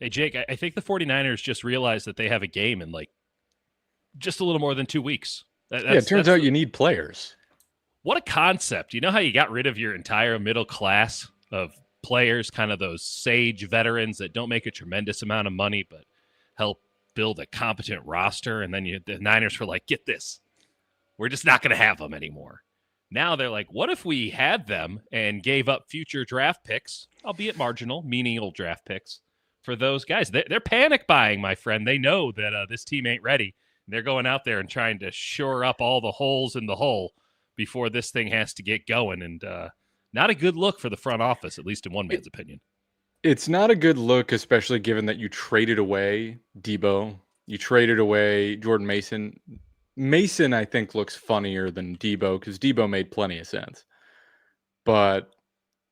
Hey, Jake, I think the 49ers just realized that they have a game in like just a little more than 2 weeks. Yeah, it turns out you need players. What a concept. You know how you got rid of your entire middle class of players, kind of those sage veterans that don't make a tremendous amount of money, but help build a competent roster. And then the Niners were like, get this. We're just not going to have them anymore. Now they're like, what if we had them and gave up future draft picks, albeit marginal, menial draft picks, for those guys? They're panic buying, my friend. They know that this team ain't ready. They're going out there and trying to shore up all the holes in the hull before this thing has to get going. And not a good look for the front office, at least in one man's opinion. It's not a good look, especially given that you traded away Debo. You traded away Jordan Mason. Mason, I think, looks funnier than Debo because Debo made plenty of sense. But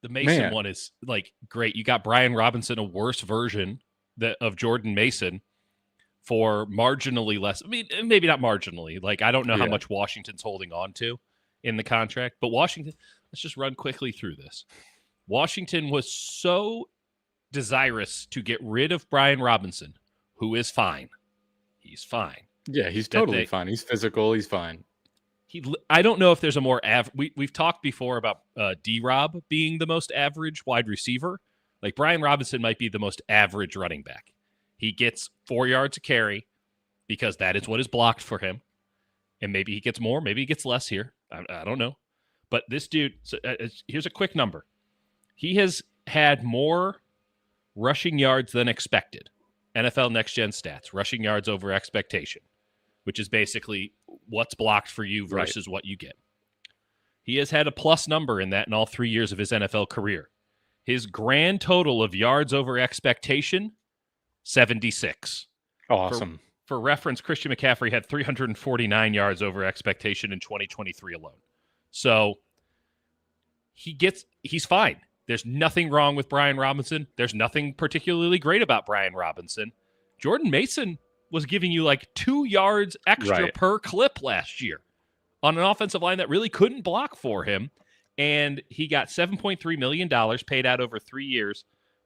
the Mason one is like great. You got Brian Robinson, a worse version of Jordan Mason for marginally less. I mean, maybe not marginally. Like, I don't know how much Washington's holding on to in the contract, but Washington, let's just run quickly through this. Washington was so desirous to get rid of Brian Robinson, who is fine. He's fine. Yeah, he's totally fine. He's physical. He's fine. I don't know if there's a more average. We've talked before about D-Rob being the most average wide receiver. Like, Brian Robinson might be the most average running back. He gets 4 yards a carry because that is what is blocked for him. And maybe he gets more, maybe he gets less here. I don't know. But this dude, here's a quick number. He has had more rushing yards than expected. NFL Next Gen Stats, rushing yards over expectation, which is basically what's blocked for you versus what you get. He has had a plus number in that in all 3 years of his NFL career. His grand total of yards over expectation, 76. Awesome. For reference, Christian McCaffrey had 349 yards over expectation in 2023 alone. So he's fine. There's nothing wrong with Brian Robinson. There's nothing particularly great about Brian Robinson. Jordan Mason was giving you like 2 yards extra per clip last year on an offensive line that really couldn't block for him. And he got $7.3 million paid out over 3 years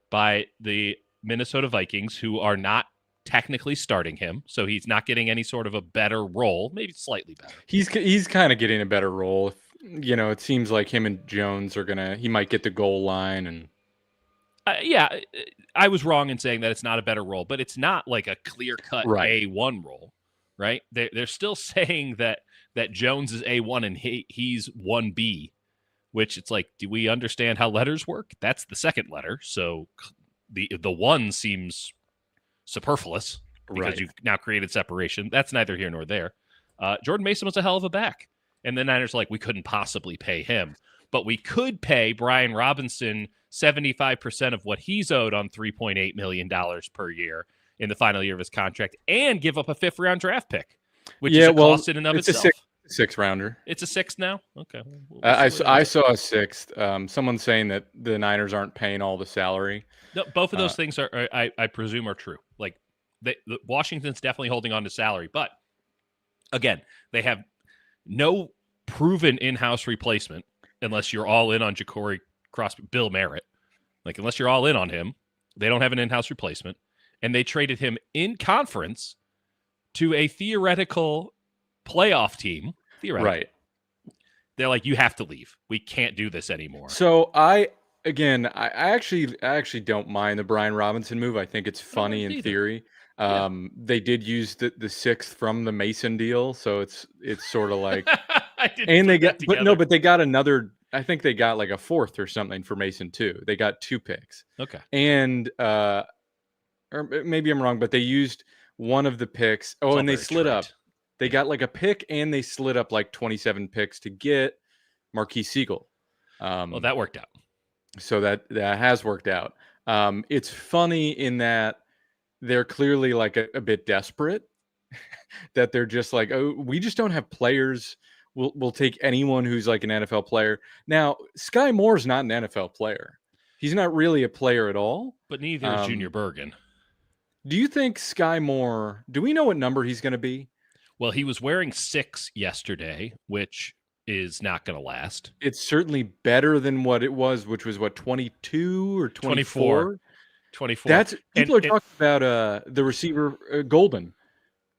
by the Minnesota Vikings, who are not technically starting him. So he's not getting any sort of a better role, maybe slightly better. He's kind of getting a better role. You know, it seems like him and Jones are he might get the goal line. And yeah, I was wrong in saying that it's not a better role, but it's not like a clear-cut A1 role, right? They're still saying that Jones is A1 and he's 1B, which it's like, do we understand how letters work? That's the second letter, so the one seems superfluous because you've now created separation. That's neither here nor there. Jordan Mason was a hell of a back. And the Niners are like, we couldn't possibly pay him. But we could pay Brian Robinson 75% of what he's owed on $3.8 million per year in the final year of his contract and give up a fifth-round draft pick, which is a cost in and of itself. It's a six-rounder. It's a sixth now? Okay. I saw a sixth. Someone's saying that the Niners aren't paying all the salary. No, both of those things are, I presume, are true. Like, Washington's definitely holding on to salary. But, again, they have no proven in-house replacement unless you're all in on Ja'Cory Crosby, Bill Merritt. Like, unless you're all in on him, they don't have an in-house replacement. And they traded him in conference to a theoretical playoff team. Theoretically. Right. They're like, you have to leave. We can't do this anymore. So I actually don't mind the Brian Robinson move. I think it's funny in theory. They did use the sixth from the Mason deal, so it's sort of like, but they got another. I think they got like a fourth or something for Mason too. They got 2 picks. Okay, and or maybe I'm wrong, but they used one of the picks. Oh, and they slid up. They got like a pick, and they slid up like 27 picks to get Marquise Siegel. Well, that worked out. So that has worked out. It's funny in that they're clearly like a bit desperate that they're just like, oh, we just don't have players. We'll take anyone who's like an NFL player. Now, Sky Moore's not an NFL player. He's not really a player at all. But neither is Junior Bergen. Do you think Sky Moore, do we know what number he's going to be? Well, he was wearing 6 yesterday, which is not going to last. It's certainly better than what it was, which was 22 or 24. 24. That's people are talking about the receiver Golden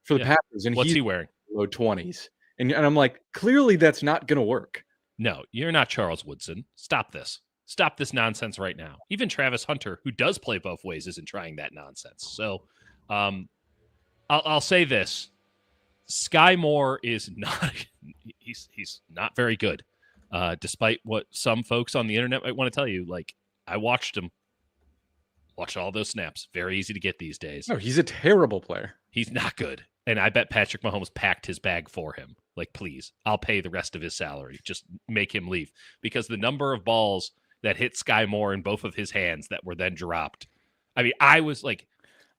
for the yeah. Packers, and What's he's he wearing? low 20s. And I'm like, clearly that's not going to work. No, you're not Charles Woodson. Stop this. Stop this nonsense right now. Even Travis Hunter, who does play both ways, isn't trying that nonsense. So I'll say this. Sky Moore is not he's not very good. Despite what some folks on the internet might want to tell you. Like, I watched all those snaps. Very easy to get these days. No, he's a terrible player. He's not good. And I bet Patrick Mahomes packed his bag for him. Like, please, I'll pay the rest of his salary. Just make him leave. Because the number of balls that hit Sky Moore in both of his hands that were then dropped. I mean, I was like,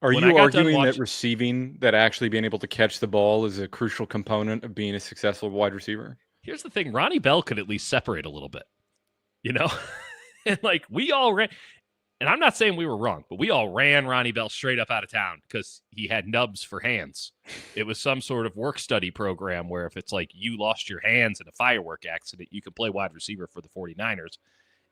are you arguing that receiving, that actually being able to catch the ball is a crucial component of being a successful wide receiver? Here's the thing. Ronnie Bell could at least separate a little bit, you know? And like, we all ran, and I'm not saying we were wrong, but we all ran Ronnie Bell straight up out of town because he had nubs for hands. It was some sort of work study program where if it's like you lost your hands in a firework accident, you could play wide receiver for the 49ers.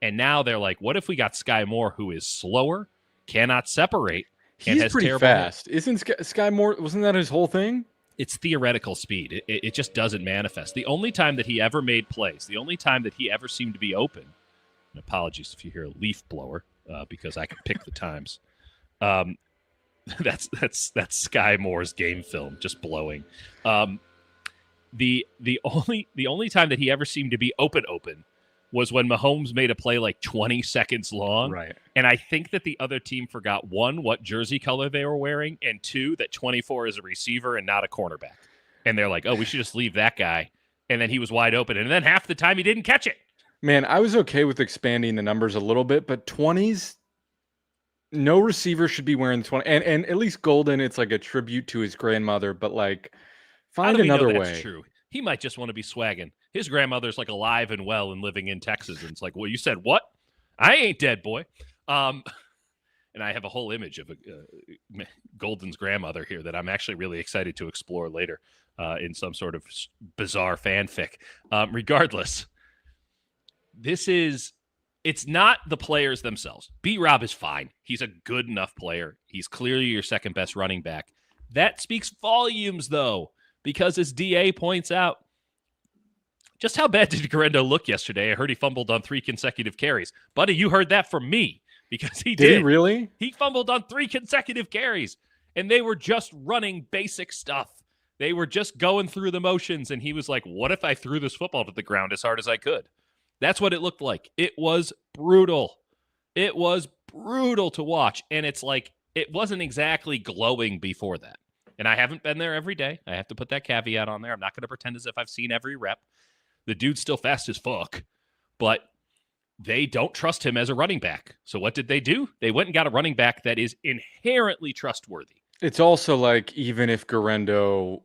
And now they're like, what if we got Sky Moore, who is slower, cannot separate, He's pretty fast. Isn't Sky Moore, wasn't that his whole thing? It's theoretical speed. It just doesn't manifest. The only time that he ever made plays, the only time that he ever seemed to be open, and apologies if you hear a leaf blower, because I can pick the times. That's Sky Moore's game film just blowing. The only time that he ever seemed to be open was when Mahomes made a play like 20 seconds long. Right. And I think that the other team forgot, one, what jersey color they were wearing, and two, that 24 is a receiver and not a cornerback. And they're like, oh, we should just leave that guy. And then he was wide open. And then half the time he didn't catch it. Man, I was okay with expanding the numbers a little bit, but 20s, no receiver should be wearing 20. And at least Golden, it's like a tribute to his grandmother, but like, find another way. That's true. He might just want to be swagging. His grandmother's like alive and well and living in Texas. And it's like, well, you said what? I ain't dead, boy. And I have a whole image of Golden's grandmother here that I'm actually really excited to explore later in some sort of bizarre fanfic. Regardless, it's not the players themselves. B-Rob is fine. He's a good enough player. He's clearly your second best running back. That speaks volumes, though, because as DA points out, just how bad did Garendo look yesterday? I heard he fumbled on 3 consecutive carries. Buddy, you heard that from me because he did. Did he really? He fumbled on 3 consecutive carries, and they were just running basic stuff. They were just going through the motions, and he was like, what if I threw this football to the ground as hard as I could? That's what it looked like. It was brutal. It was brutal to watch, and it's like it wasn't exactly glowing before that. And I haven't been there every day. I have to put that caveat on there. I'm not going to pretend as if I've seen every rep. The dude's still fast as fuck, but they don't trust him as a running back. So what did they do? They went and got a running back that is inherently trustworthy. It's also like, even if Garendo,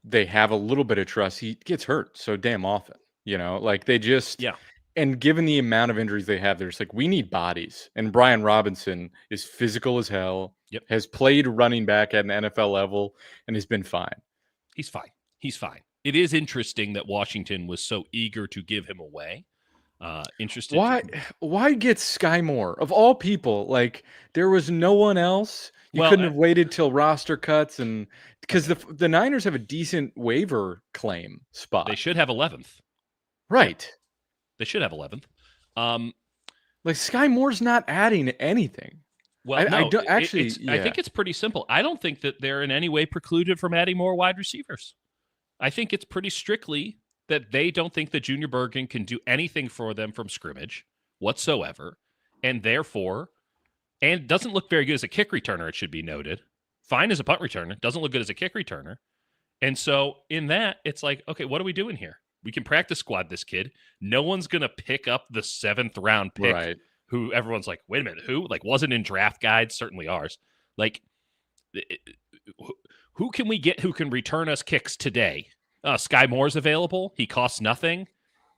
they have a little bit of trust, he gets hurt so damn often. Like they just, yeah. And given the amount of injuries they have, there's like, we need bodies. And Brian Robinson is physical as hell, has played running back at an NFL level, and has been fine. He's fine. It is interesting that Washington was so eager to give him away. Interesting. Why get Sky Moore? Of all people, like there was no one else. You couldn't have waited till roster cuts, and because the Niners have a decent waiver claim spot. They should have 11th. Right. They should have 11th. Like Sky Moore's not adding anything. Well, I think it's pretty simple. I don't think that they're in any way precluded from adding more wide receivers. I think it's pretty strictly that they don't think that Junior Bergen can do anything for them from scrimmage whatsoever, and therefore, and doesn't look very good as a kick returner, it should be noted. Fine as a punt returner, doesn't look good as a kick returner. And so in that, it's like, okay, what are we doing here? We can practice squad this kid. No one's going to pick up the 7th round pick, right, who everyone's like, wait a minute, who? Like, wasn't in draft guides, certainly ours. Like, who can we get who can return us kicks today? Sky Moore's available. He costs nothing.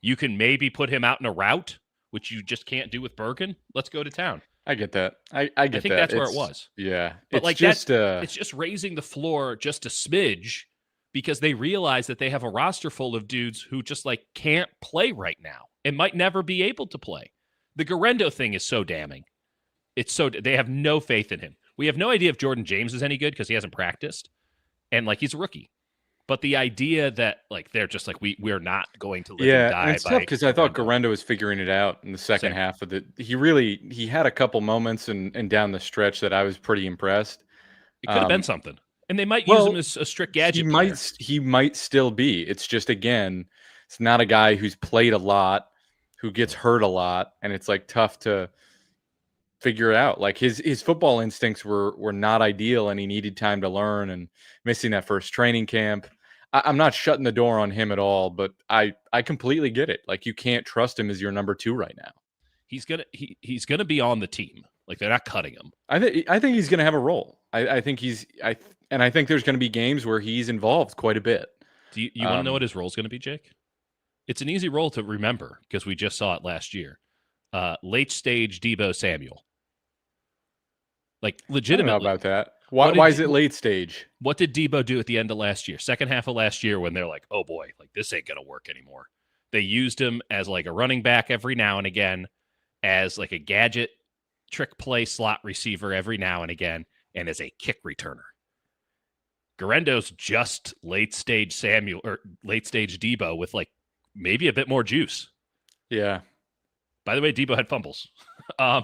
You can maybe put him out in a route, which you just can't do with Bergen. Let's go to town. I get that. I think that's where it was. Yeah. But like it's just raising the floor just a smidge because they realize that they have a roster full of dudes who just like can't play right now and might never be able to play. The Garendo thing is so damning. It's so they have no faith in him. We have no idea if Jordan James is any good because he hasn't practiced, and like he's a rookie. But the idea that like they're just like we're not going to live and Yeah, and die it's tough by because I thought Guerrero. Garendo was figuring it out in the second Same. half of the. He had a couple moments and down the stretch that I was pretty impressed. It could have been something, and they might use him Well, as a strict gadget player. he might still be. It's just again, it's not a guy who's played a lot, who gets hurt a lot, and it's like tough to figure it out. Like his football instincts were not ideal, and he needed time to learn. And missing that first training camp, I'm not shutting the door on him at all, but I completely get it. Like you can't trust him as your number 2 right now. He's gonna be on the team. Like they're not cutting him. I think he's going to have a role. I think I think there's going to be games where he's involved quite a bit. Do you want to know what his role is going to be, Jake? It's an easy role to remember because we just saw it last year. Late stage Debo Samuel. Like legitimately. I don't know about that. Why is it late stage? What did Debo do at the end of last year? Second half of last year when they're like, oh boy, like this ain't going to work anymore. They used him as like a running back every now and again, as like a gadget trick play slot receiver every now and again, and as a kick returner. Guerendo's just late stage Samuel or late stage Debo with like maybe a bit more juice. Yeah. By the way, Debo had fumbles.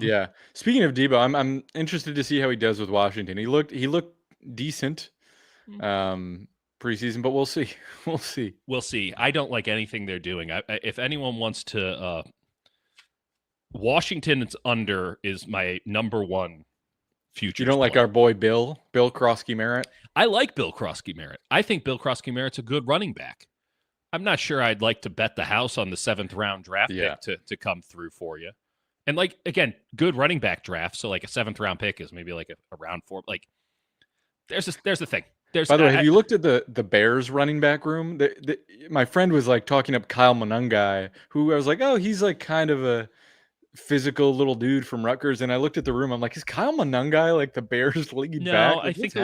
Yeah. Speaking of Debo, I'm interested to see how he does with Washington. He looked decent preseason, but we'll see. We'll see. I don't like anything they're doing. If anyone wants to, Washington's under is my number one future. You don't like our boy Bill Krosky Merritt? I like Bill Krosky Merritt. I think Bill Krosky Merritt's a good running back. I'm not sure I'd like to bet the house on the 7th round draft pick to come through for you. And like, again, good running back draft. So like a 7th round pick is maybe like a round 4. Like there's the thing. By the way, have you looked at the Bears running back room? My friend was like talking up Kyle Monangai, who I was like, oh, he's like kind of a physical little dude from Rutgers. And I looked at the room. I'm like, is Kyle Monangai like the Bears lead back? Like, I think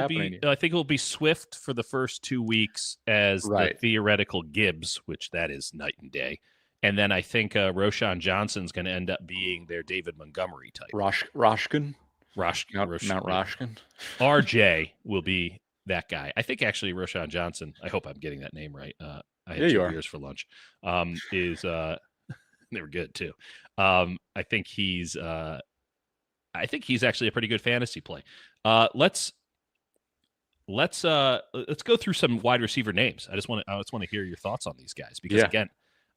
it'll be Swift for the first 2 weeks as the theoretical Gibbs, which that is night and day. And then I think Roshan Johnson's going to end up being their David Montgomery type. Roshkin? Not Roshkin. RJ will be that guy. I think actually Roshan Johnson, I hope I'm getting that name right. I had 2 beers for lunch. They were good too. I think he's actually a pretty good fantasy play. Let's go through some wide receiver names. I just want to hear your thoughts on these guys because again,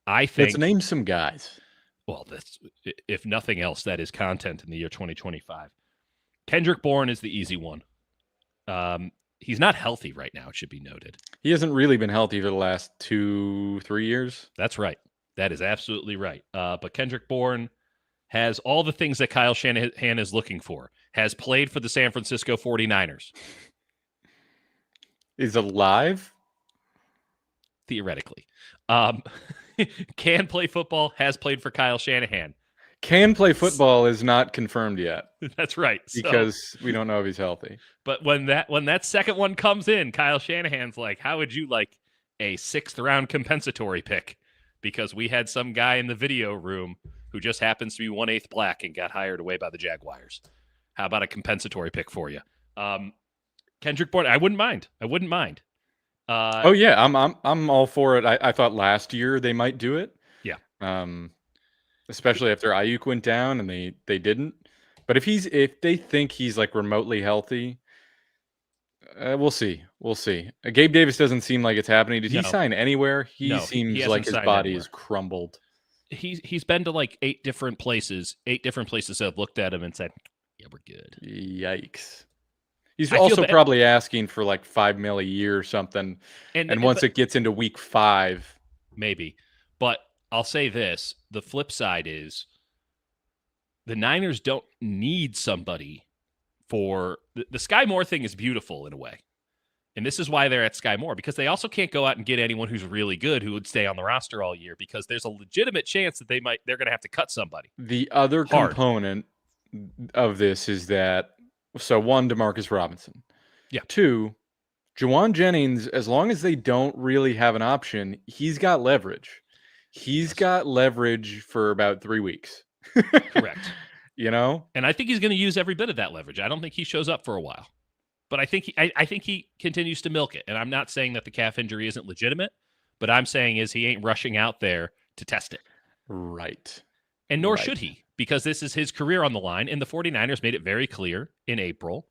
I think let's name some guys. Well, that's if nothing else, that is content in the year 2025. Kendrick Bourne is the easy one. He's not healthy right now, it should be noted. He hasn't really been healthy for the last 2-3 years. That's right. That is absolutely right. But Kendrick Bourne has all the things that Kyle Shanahan is looking for. Has played for the San Francisco 49ers. Is alive? Theoretically. Can play football, has played for Kyle Shanahan. Can play football is not confirmed yet. That's right. Because we don't know if he's healthy. But when that second one comes in, Kyle Shanahan's like, how would you like a 6th round compensatory pick? Because we had some guy in the video room who just happens to be 1/8 black and got hired away by the Jaguars. How about a compensatory pick for you? Kendrick Bourne, I wouldn't mind. Oh yeah, I'm all for it. I thought last year they might do it. Yeah. Especially after Ayuk went down and they didn't. But if they think he's like remotely healthy, we'll see. Gabe Davis doesn't seem like it's happening. Did he sign anywhere? He seems like his body is crumbled. He's been to like 8 different places. 8 different places have looked at him and said, "Yeah, we're good." Yikes. He's also probably asking for like $5 million a year or something. And once it gets into week 5, maybe. But I'll say this: the flip side is the Niners don't need somebody for the Sky Moore thing is beautiful in a way. And this is why they're at Sky Moore, because they also can't go out and get anyone who's really good who would stay on the roster all year, because there's a legitimate chance that they're going to have to cut somebody. The other component of this is that, so 1, DeMarcus Robinson. Yeah. 2, Jauan Jennings, as long as they don't really have an option, he's got leverage. He's got leverage for about 3 weeks. Correct. you know? And I think he's going to use every bit of that leverage. I don't think he shows up for a while. But I think I think he continues to milk it. And I'm not saying that the calf injury isn't legitimate, but I'm saying is he ain't rushing out there to test it. Right. And nor should he, because this is his career on the line. And the 49ers made it very clear in April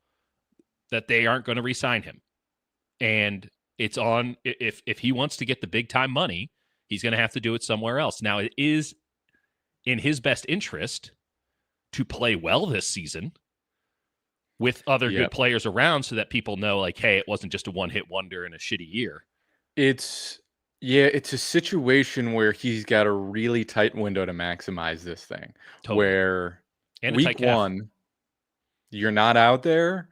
that they aren't going to re-sign him. And it's on, if he wants to get the big time money, he's going to have to do it somewhere else. Now, it is in his best interest to play well this season with other good players around so that people know, like, hey, it wasn't just a one-hit wonder in a shitty year. It's a situation where he's got a really tight window to maximize this thing. Totally. Where and week one, you're not out there,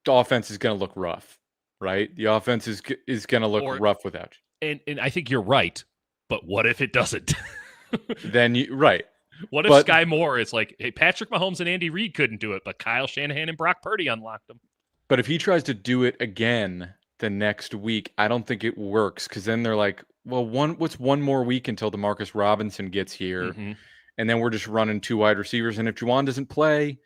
the offense is going to look rough, right? The offense is going to look rough without you. And I think you're right, but what if it doesn't? What if Sky Moore is like, hey, Patrick Mahomes and Andy Reid couldn't do it, but Kyle Shanahan and Brock Purdy unlocked them? But if he tries to do it again the next week, I don't think it works, because then they're like, well, what's one more week until DeMarcus Robinson gets here, and then we're just running 2 wide receivers, and if Jauan doesn't play,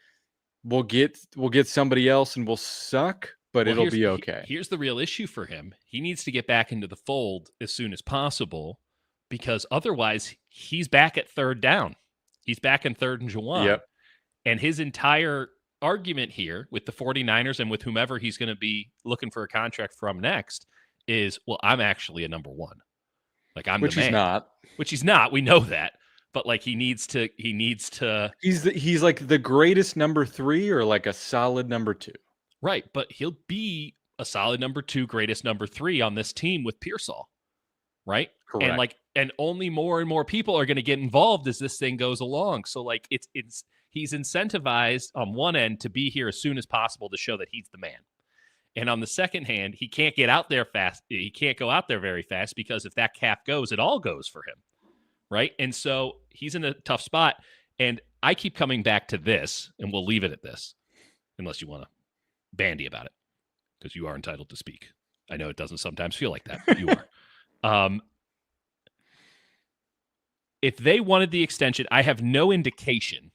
we'll get somebody else and we'll suck, but it'll be okay. Here's the real issue for him. He needs to get back into the fold as soon as possible, because otherwise he's back at third down. He's back in third and Jauan. Yep. And his entire argument here with the 49ers and with whomever he's going to be looking for a contract from next is, well, I'm actually a number one. Like, I'm Which the man. He's not. Which he's not. We know that. But like, he needs to. He's like the greatest number 3 or like a solid number 2. Right, but he'll be a solid number 2, greatest number 3 on this team with Pearsall. Right? Correct. And only more and more people are going to get involved as this thing goes along. So like, he's incentivized on one end to be here as soon as possible to show that he's the man. And on the second hand, he can't get out there fast. He can't go out there very fast, because if that calf goes, it all goes for him. Right? And so he's in a tough spot. And I keep coming back to this, and we'll leave it at this, unless you want to bandy about it, because you are entitled to speak. I know it doesn't sometimes feel like that, but you are. If they wanted the extension, I have no indication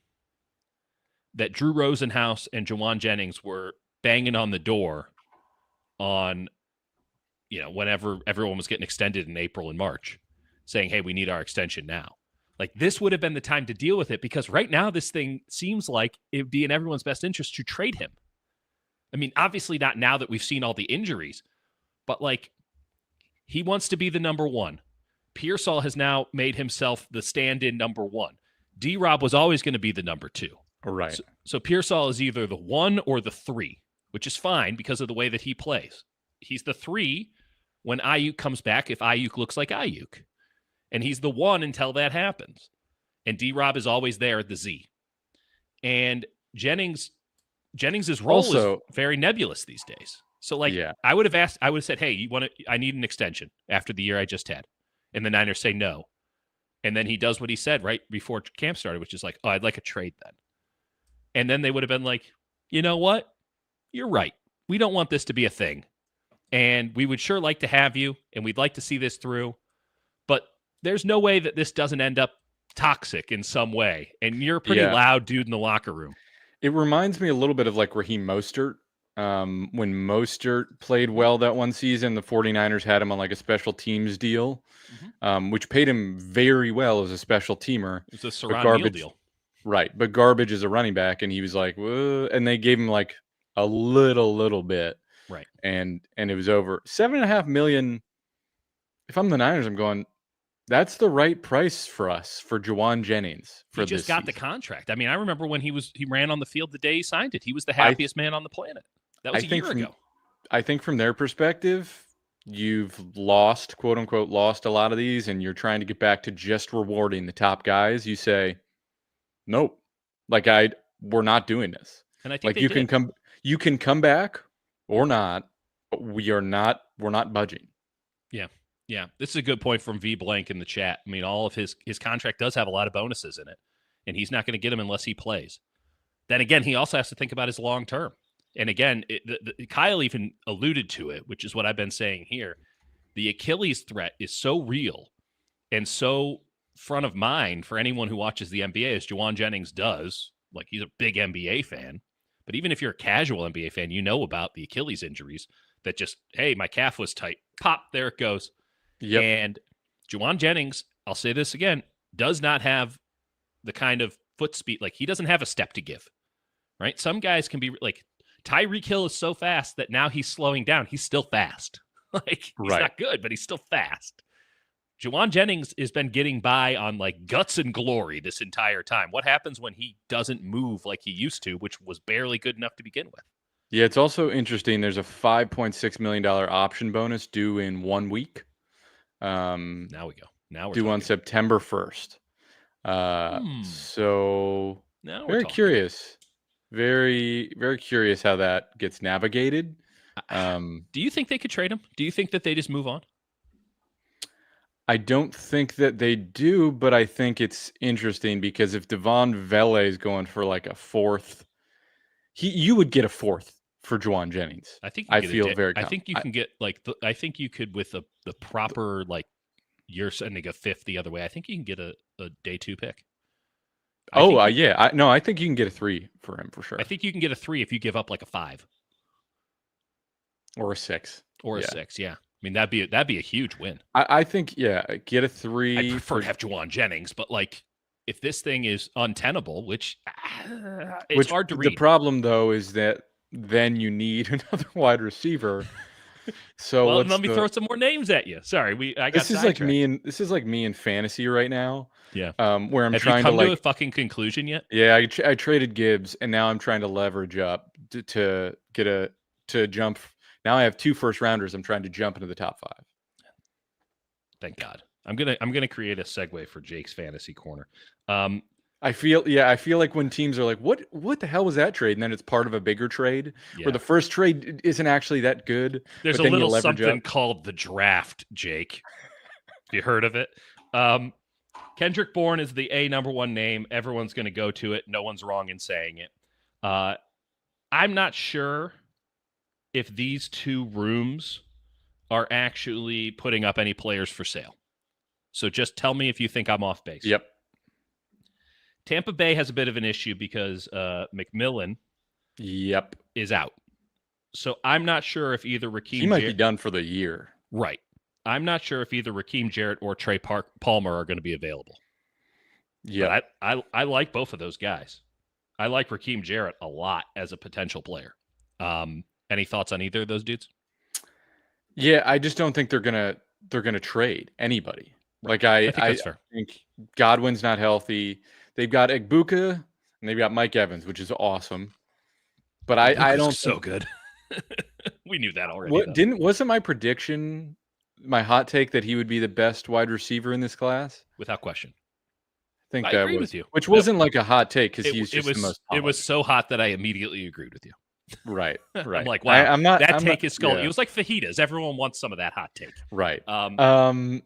that Drew Rosenhaus and Jauan Jennings were banging on the door on, whenever everyone was getting extended in April and March, saying, hey, we need our extension now. Like, this would have been the time to deal with it, because right now this thing seems like it would be in everyone's best interest to trade him. I mean, obviously not now that we've seen all the injuries, but like, he wants to be the number one. Pearsall has now made himself the stand-in number 1. D-Rob was always going to be the number 2. Right. So Pearsall is either the 1 or the 3, which is fine because of the way that he plays. He's the 3 when Ayuk comes back, if Ayuk looks like Ayuk. And he's the 1 until that happens. And D-Rob is always there at the Z. And Jennings's role is very nebulous these days. So like, I would have said, hey, I need an extension after the year I just had. And the Niners say no. And then he does what he said right before camp started, which is like, oh, I'd like a trade then. And then they would have been like, you know what? You're right. We don't want this to be a thing. And we would sure like to have you, and we'd like to see this through. But there's no way that this doesn't end up toxic in some way. And you're a pretty loud dude in the locker room. It reminds me a little bit of like Raheem Mostert. When Mostert played well that one season, the 49ers had him on like a special teams deal, which paid him very well as a special teamer. It's a Saran deal. Right, but garbage as a running back, and he was like, whoa, and they gave him like a little bit. Right. And it was over. $7.5 million. If I'm the Niners, I'm going, that's the right price for us, for Jauan Jennings. He just got the contract. I mean, I remember when he ran on the field the day he signed it. He was the happiest man on the planet. That was a year ago. I think from their perspective, you've lost, quote unquote, lost a lot of these, and you're trying to get back to just rewarding the top guys. You say, nope, like we're not doing this. And I think like you can come back or not, but we're not budging. Yeah. Yeah. This is a good point from V Blank in the chat. I mean, all of his contract does have a lot of bonuses in it, and he's not going to get them unless he plays. Then again, he also has to think about his long term. And again, Kyle even alluded to it, which is what I've been saying here. The Achilles threat is so real and so front of mind for anyone who watches the NBA, as Jauan Jennings does like he's a big NBA fan. But even if you're a casual NBA fan, you know about the Achilles injuries that just, hey, my calf was tight. Pop, there it goes. Yep. And Jauan Jennings, I'll say this again, does not have the kind of foot speed. Like, he doesn't have a step to give, right? Some guys can be like, Tyreek Hill is so fast that now he's slowing down. He's still fast. Like, he's not good, but he's still fast. Jauan Jennings has been getting by on like guts and glory this entire time. What happens when he doesn't move like he used to, which was barely good enough to begin with? Yeah, it's also interesting. There's a $5.6 million option bonus due in 1 week. Now we go. Now we're due on talking. September 1st. So Now very curious. Very, very curious how that gets navigated. Do you think they could trade him? Do you think that they just move on? I don't think that they do, but I think it's interesting because if Devon Vele is going for like a fourth, you would get a fourth for Jauan Jennings. I think I feel very. I think you can get like I think you could with the proper like you're sending a fifth the other way. I think you can get a day 2 pick. Yeah. I think you can get a 3 for him for sure. I think you can get a 3 if you give up like a 5 or a 6 or a 6. Yeah. I mean, that'd be a huge win. I think, get a 3. I prefer to have Jauan Jennings, but like if this thing is untenable, which it's hard to read. The problem though is that then you need another wide receiver. So well, let me throw some more names at you. Sorry, this is like me in fantasy right now. Yeah, where I'm have trying you come to to a fucking conclusion yet? Yeah, I traded Gibbs, and now I'm trying to leverage up to jump. Now I have 2 first rounders. I'm trying to jump into the top 5. Thank God. I'm gonna create a segue for Jake's fantasy corner. I feel like when teams are like, what the hell was that trade? And then it's part of a bigger trade where the first trade isn't actually that good. There's a little something called the draft, Jake. You heard of it? Kendrick Bourne is the number 1 name. Everyone's going to go to it. No one's wrong in saying it. I'm not sure if these 2 rooms are actually putting up any players for sale. So just tell me if you think I'm off base. Yep. Tampa Bay has a bit of an issue because McMillan is out. So I'm not sure if either Raheem he might be done for the year. Right. I'm not sure if either Raheem Jarrett or Trey Palmer are going to be available. Yeah. I like both of those guys. I like Raheem Jarrett a lot as a potential player. Any thoughts on either of those dudes? Yeah, I just don't think they're gonna trade anybody. Like I think Godwin's not healthy. They've got Egbuka and they've got Mike Evans, which is awesome. But I don't so good. We knew that already. Wasn't my prediction, my hot take, that he would be the best wide receiver in this class? Without question. I think I agree with you. Which wasn't like a hot take because he's just the most hot. It was so hot that I immediately agreed with you. Right. I'm like, wow, that take is skull. It was like fajitas. Everyone wants some of that hot take. Right.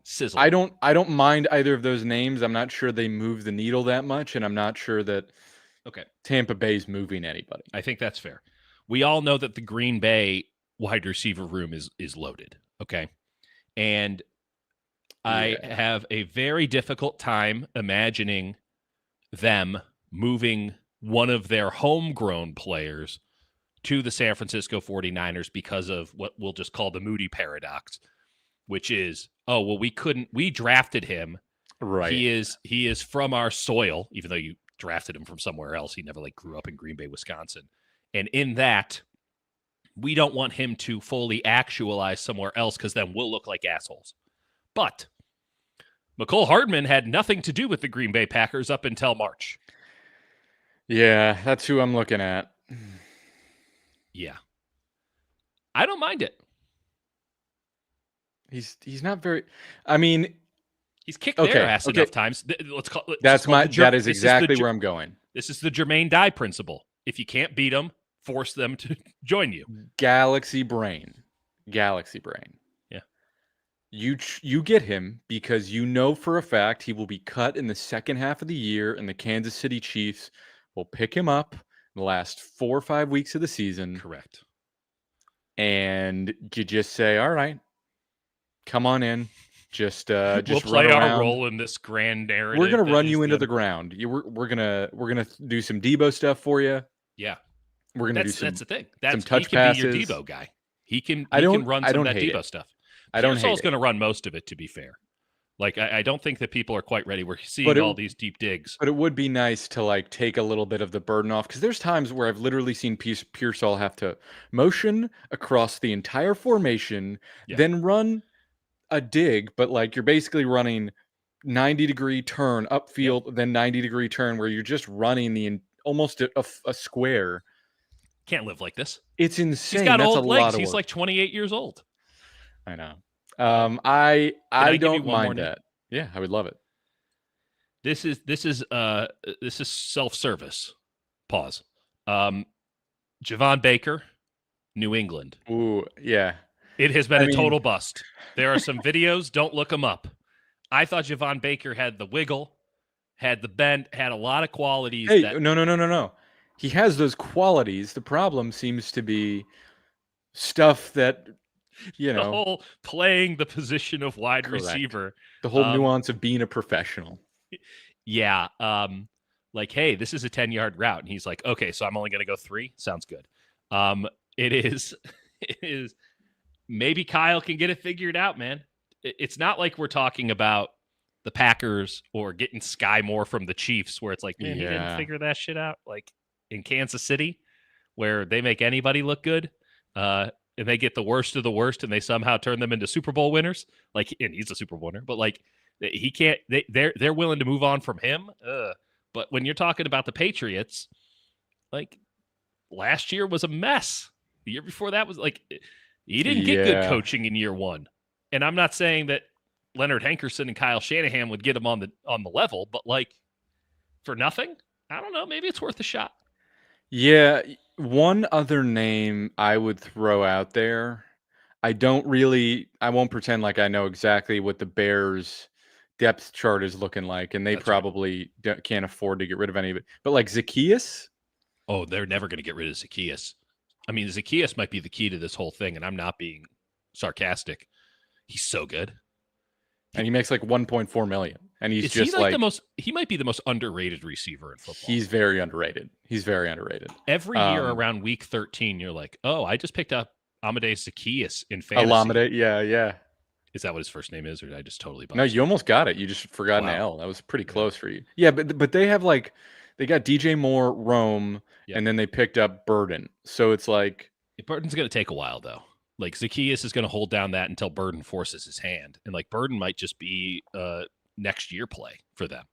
Sizzle. I don't mind either of those names. I'm not sure they move the needle that much, and I'm not sure that Tampa Bay's moving anybody. I think that's fair. We all know that the Green Bay wide receiver room is loaded. Okay. And I have a very difficult time imagining them moving one of their homegrown players to the San Francisco 49ers because of what we'll just call the Moody paradox, which is, we drafted him. Right. He is from our soil, even though you drafted him from somewhere else. He never grew up in Green Bay, Wisconsin. And in that, we don't want him to fully actualize somewhere else because then we'll look like assholes. But McCole Hardman had nothing to do with the Green Bay Packers up until March. Yeah, that's who I'm looking at. Yeah. I don't mind it. He's not very. I mean, he's kicked their ass enough times. That is exactly where I'm going. This is the Jermaine Dye principle. If you can't beat them, force them to join you. Galaxy brain. Yeah. You get him because you know for a fact he will be cut in the second half of the year, and the Kansas City Chiefs will pick him up in the last 4 or 5 weeks of the season. Correct. And you just say, all right, come on in. We'll run play our around. role in this grand narrative. We're gonna that run is you into the the ground. We're gonna do some Debo stuff for you. Yeah, We're gonna do that's the thing. He touch can be your passes. Debo guy. He can run I some of don't that hate it. Debo stuff. I don't hate Pearsall's it. going to run most of it, to be fair. Like I don't think that people are quite ready. We're But seeing all these deep digs. But it would be nice to like take a little bit of the burden off, because there's times where I've literally seen Pearsall have to motion across the entire formation, Yeah. then run a dig, but like you're basically running 90-degree turn upfield, then 90-degree turn, where you're just running almost a square. Can't live like this. It's insane. He's got That's old a legs. lot of He's work. like 28 years old. I know. I don't mind name? that. Yeah, I would love it. This is self-service. Pause. Javon Baker, New England. Ooh, yeah. It has been a total bust. There are some videos. Don't look them up. I thought Javon Baker had the wiggle, had the bend, had a lot of qualities. Hey, no. He has those qualities. The problem seems to be stuff that, the whole playing the position of wide receiver. The whole nuance of being a professional. Yeah. Like, hey, this is a 10-yard route. And he's like, okay, so I'm only going to go 3. Sounds good. It is. Maybe Kyle can get it figured out, man. It's not like we're talking about the Packers or getting Sky Moore from the Chiefs, where it's like, man, he didn't figure that shit out. Like in Kansas City, where they make anybody look good, and they get the worst of the worst, and they somehow turn them into Super Bowl winners. Like, and he's a Super Bowl winner, but like he can't. They're willing to move on from him. But when you're talking about the Patriots, like last year was a mess. The year before that was like he didn't get good coaching in year 1. And I'm not saying that Leonard Hankerson and Kyle Shanahan would get him on the level, but like for nothing, I don't know. Maybe it's worth a shot. Yeah, one other name I would throw out there. I won't pretend like I know exactly what the Bears depth chart is looking like, and they probably can't afford to get rid of any of it. But like Zaccheaus? Oh, they're never going to get rid of Zaccheaus. I mean, Zaccheaus might be the key to this whole thing, and I'm not being sarcastic. He's so good. And he makes like 1.4 million. And he's just like the most, he might be the most underrated receiver in football. He's very underrated. Every year around week 13, you're like, oh, I just picked up Amadeus Zaccheaus in fantasy. Alameda, yeah. Is that what his first name is, or did I just totally No, you almost got it. You just forgot an L. That was pretty close for you. Yeah, but they have like, they got DJ Moore, Rome, and then they picked up Burden. So it's like... Burden's going to take a while, though. Like, Zaccheaus is going to hold down that until Burden forces his hand. And, like, Burden might just be next year play for them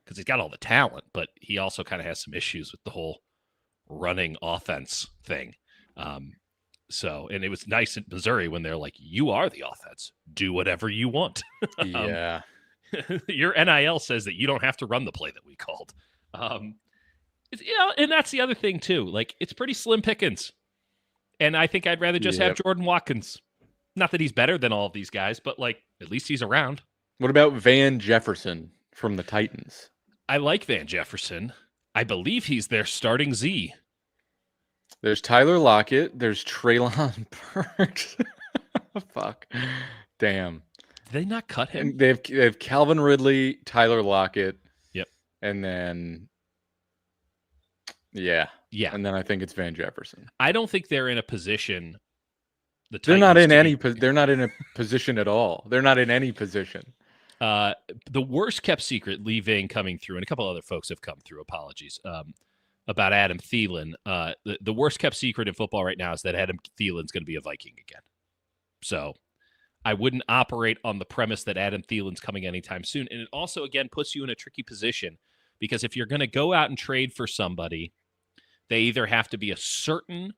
because he's got all the talent, but he also kind of has some issues with the whole running offense thing. So, and it was nice in Missouri when they're like, you are the offense. Do whatever you want. Yeah. Your NIL says that you don't have to run the play that we called. And that's the other thing, too. Like, it's pretty slim pickings. And I think I'd rather just have Jordan Watkins. Not that he's better than all of these guys, but, like, at least he's around. What about Van Jefferson from the Titans? I like Van Jefferson. I believe he's their starting Z. There's Tyler Lockett. There's Treylon Burks. Fuck. Damn. Did they not cut him? And they have Calvin Ridley, Tyler Lockett. Yep. And then... Yeah. And then I think it's Van Jefferson. I don't think they're in a position. They're not in a position at all. They're not in any position. The worst kept secret, Lee Ving coming through, and a couple other folks have come through. Apologies about Adam Thielen. The worst kept secret in football right now is that Adam Thielen's going to be a Viking again. So I wouldn't operate on the premise that Adam Thielen's coming anytime soon. And it also, again, puts you in a tricky position because if you're going to go out and trade for somebody, they either have to be a certain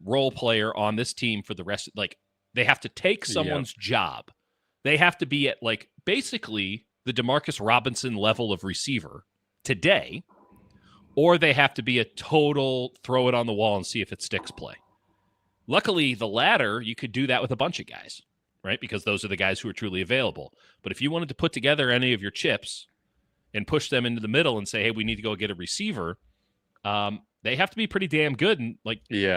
role player on this team for the rest. Like they have to take someone's job. They have to be at like basically the DeMarcus Robinson level of receiver today, or they have to be a total throw it on the wall and see if it sticks play. Luckily, the latter, you could do that with a bunch of guys, right? Because those are the guys who are truly available. But if you wanted to put together any of your chips and push them into the middle and say, hey, we need to go get a receiver, they have to be pretty damn good, and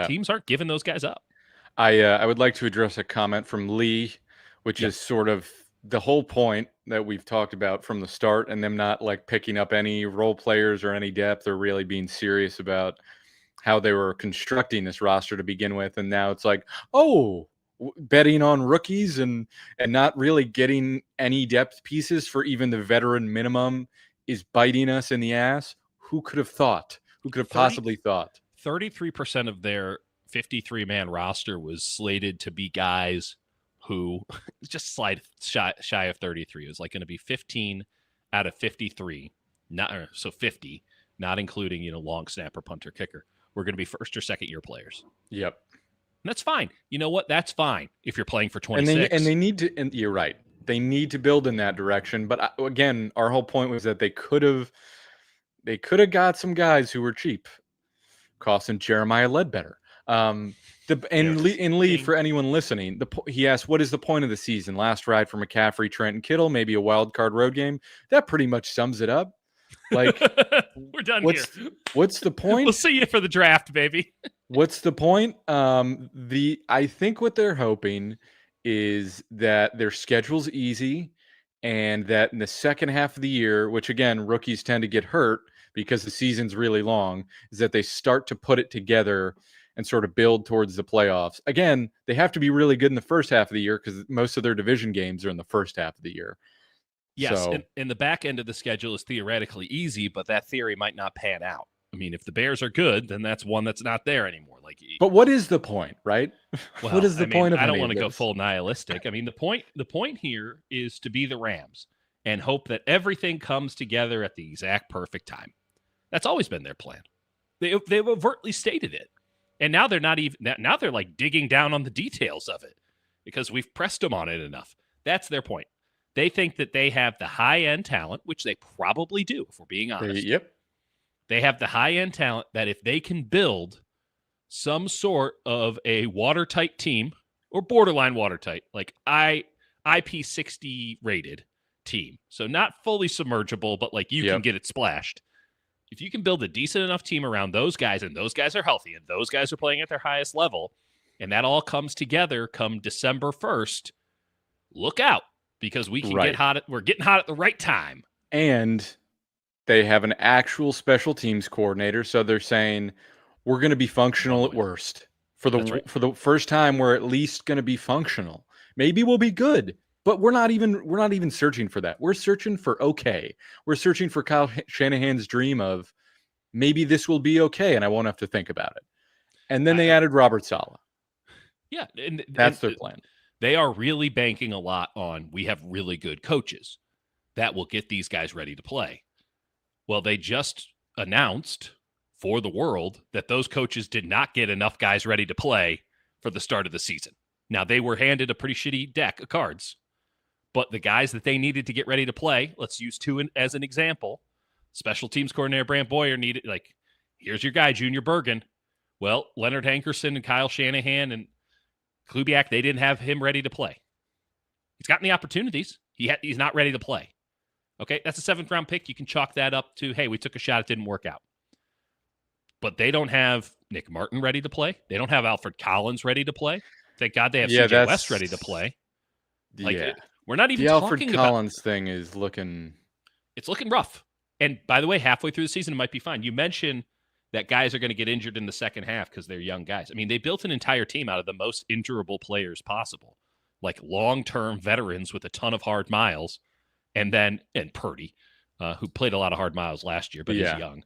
teams aren't giving those guys up. I would like to address a comment from Lee, which is sort of the whole point that we've talked about from the start, and them not like picking up any role players or any depth, or really being serious about how they were constructing this roster to begin with, and now it's like, oh, betting on rookies and not really getting any depth pieces for even the veteran minimum is biting us in the ass. Who could have thought? Who could have 30, possibly thought? 33% of their 53-man roster was slated to be guys who just shy of 33. It was like going to be 15 out of 53, so 50, not including long snapper, punter, kicker. We're going to be first or second year players. Yep. And that's fine. You know what? That's fine if you're playing for 26. And they need to, and you're right. They need to build in that direction. But again, our whole point was that they could have got some guys who were cheap, costing Jeremiah Ledbetter. Lee, for anyone listening, he asked, what is the point of the season? Last ride for McCaffrey, Trent, and Kittle, maybe a wild card road game. That pretty much sums it up. Like, we're done here. What's the point? We'll see you for the draft, baby. What's the point? I think what they're hoping is that their schedule's easy, and that in the second half of the year, which again, rookies tend to get hurt because the season's really long, is that they start to put it together and sort of build towards the playoffs. Again, they have to be really good in the first half of the year because most of their division games are in the first half of the year. Yes, and the back end of the schedule is theoretically easy, but that theory might not pan out. I mean, if the Bears are good, then that's one that's not there anymore. But what is the point, right? Well, what is the point of? I don't want to go full nihilistic. I mean, the point here is to be the Rams and hope that everything comes together at the exact perfect time. That's always been their plan. They've overtly stated it, and now they're not even. Now they're like digging down on the details of it because we've pressed them on it enough. That's their point. They think that they have the high-end talent, which they probably do, if we're being honest. Yep. They have the high-end talent that if they can build some sort of a watertight team or borderline watertight, like IP60 rated team, so not fully submergible, but like you can get it splashed. If you can build a decent enough team around those guys, and those guys are healthy, and those guys are playing at their highest level, and that all comes together come December 1st, look out. Because we can get hot. We're getting hot at the right time. And they have an actual special teams coordinator, so they're saying we're going to be functional at worst. For the first time, we're at least going to be functional. Maybe we'll be good, but we're not even searching for that. We're searching for okay. We're searching for Kyle Shanahan's dream of maybe this will be okay, and I won't have to think about it. And then they added Robert Saleh. Yeah, and that's their plan. They are really banking a lot on we have really good coaches that will get these guys ready to play. Well, they just announced for the world that those coaches did not get enough guys ready to play for the start of the season. Now, they were handed a pretty shitty deck of cards, but the guys that they needed to get ready to play, let's use two as an example. Special teams coordinator Brant Boyer needed, here's your guy, Junior Bergen. Well, Leonard Hankerson and Kyle Shanahan and Kubiak, they didn't have him ready to play. He's gotten the opportunities. He's not ready to play. Okay, that's a 7th-round pick. You can chalk that up to, hey, we took a shot. It didn't work out. But they don't have Nick Martin ready to play. They don't have Alfred Collins ready to play. Thank God they have CJ West ready to play. We're not even talking Alfred Collins thing is looking... It's looking rough. And by the way, halfway through the season, it might be fine. You mentioned that guys are going to get injured in the second half because they're young guys. I mean, they built an entire team out of the most injurable players possible, like long-term veterans with a ton of hard miles, and Purdy, who played a lot of hard miles last year, but he's young.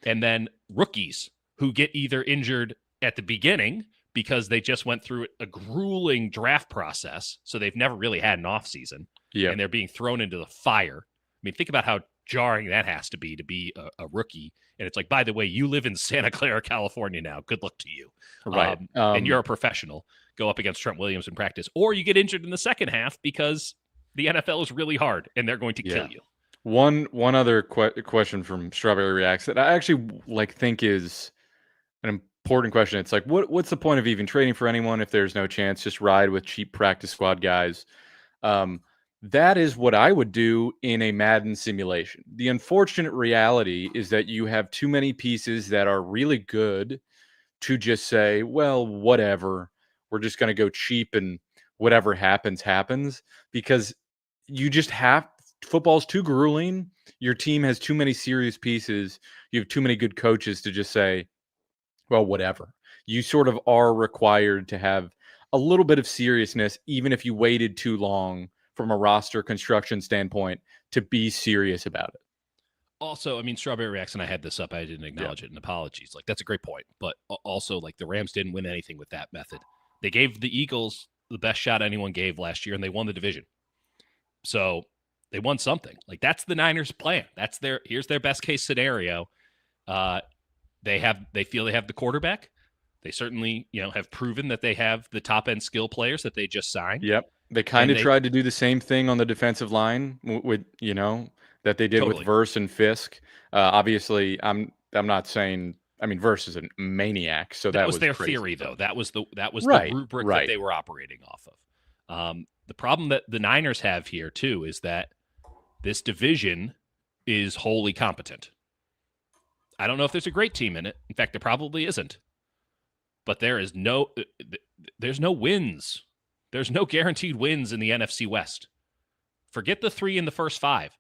And then rookies who get either injured at the beginning because they just went through a grueling draft process, so they've never really had an offseason, and they're being thrown into the fire. I mean, think about how jarring that has to be a rookie. And it's like, by the way, you live in Santa Clara, California now. Good luck to you. Right. And you're a professional. Go up against Trent Williams in practice. Or you get injured in the second half because the NFL is really hard and they're going to kill you. One other question from Strawberry Reacts that I actually think is an important question. It's like, what's the point of even trading for anyone if there's no chance? Just ride with cheap practice squad guys. That is what I would do in a Madden simulation. The unfortunate reality is that you have too many pieces that are really good to just say, well, whatever. We're just going to go cheap and whatever happens, happens. Because you just have football's too grueling. Your team has too many serious pieces. You have too many good coaches to just say, well, whatever. You sort of are required to have a little bit of seriousness, even if you waited too long from a roster construction standpoint to be serious about it. Also, I mean, Strawberry Reacts, and I had this up. I didn't acknowledge it, and apologies. Like, that's a great point. But also, like, the Rams didn't win anything with that method. They gave the Eagles the best shot anyone gave last year, and they won the division. So they won something. Like, that's the Niners' plan. Here's their best case scenario. They feel they have the quarterback. They certainly, have proven that they have the top end skill players that they just signed. Yep. They kind of tried to do the same thing on the defensive line with that they did Totally. with Verse and Fisk. Obviously, I'm not saying. I mean, Verse is a maniac, so that was their crazy, theory, though. That was the right, rubric right. that they were operating off of. The problem that the Niners have here too is that this division is wholly competent. I don't know if there's a great team in it. In fact, there probably isn't. But there's no wins. There's no guaranteed wins in the NFC West. Forget the 3 in the first 5.